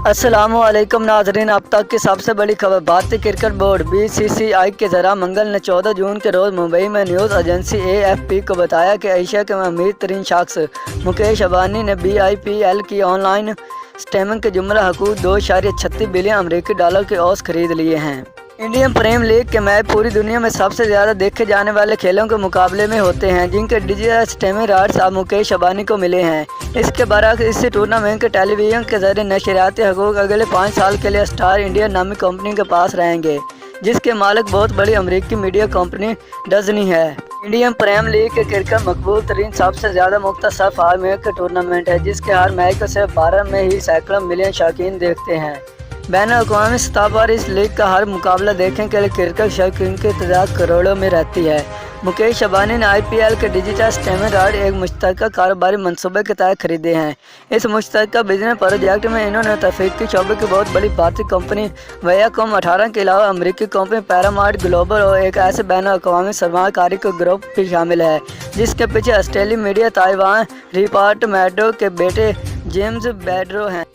अस्सलामु अलैकुम नाजरीन, अब तक की सबसे बड़ी खबर। भारतीय क्रिकेट बोर्ड BCCI के ज़रा मंगल ने 14 जून के रोज़ मुंबई में न्यूज़ एजेंसी AFP को बताया कि एशिया के अमीर तरीन शख्स मुकेश अंबानी ने BIPL की ऑनलाइन स्ट्रीमिंग के जुमला हकूक़ 2.36 बिलियन अमेरिकी डॉलर के औसत खरीद लिए हैं। इंडियन प्रीमियर लीग के मैच पूरी दुनिया में सबसे ज़्यादा देखे जाने वाले खेलों के मुकाबले में होते हैं, जिनके डिजिटल स्ट्रीमिंग राइट्स अब मुकेश अंबानी को मिले हैं। इसके बरअक्स इस टूर्नामेंट के टेलीविज़न के जरिए नशरियाती हकूक़ अगले 5 साल के लिए स्टार इंडिया नामी कंपनी के पास रहेंगे, जिसके मालिक बहुत बड़ी अमेरिकी मीडिया कंपनी डिज्नी है। इंडियन प्रीमियर लीग के क्रिकेट मकबूल तरीन सबसे ज़्यादा मुख्तसर फॉर्मेट का टूर्नामेंट है, जिसके हर मैच को सिर्फ 12 में ही सैकड़ों मिलियन शौकीन देखते हैं। बैन-अ-अक़वामी सतह पर इस लीग का हर मुकाबला देखने के लिए क्रिकेट शौकीन की तादाद करोड़ों में रहती है। मुकेश अंबानी ने IPL के डिजिटल स्ट्रीमिंग राइट एक मुश्तरका कारोबारी मंसूबे के तहत खरीदे हैं। इस मुश्तरका बिजनेस प्रोजेक्ट में इन्होंने तफरीकी शोबे की बहुत बड़ी भारतीय कंपनी वियाकॉम 18 के अलावा अमेरिकी कंपनी पैरामाउंट ग्लोबल और एक ऐसे बैन-अ-अक़वामी सरमायाकारी का ग्रुप भी शामिल है, जिसके पीछे ऑस्ट्रेलियाई मीडिया ताइवान रिपार्ट मैडो के बेटे जेम्स बेड्रो हैं।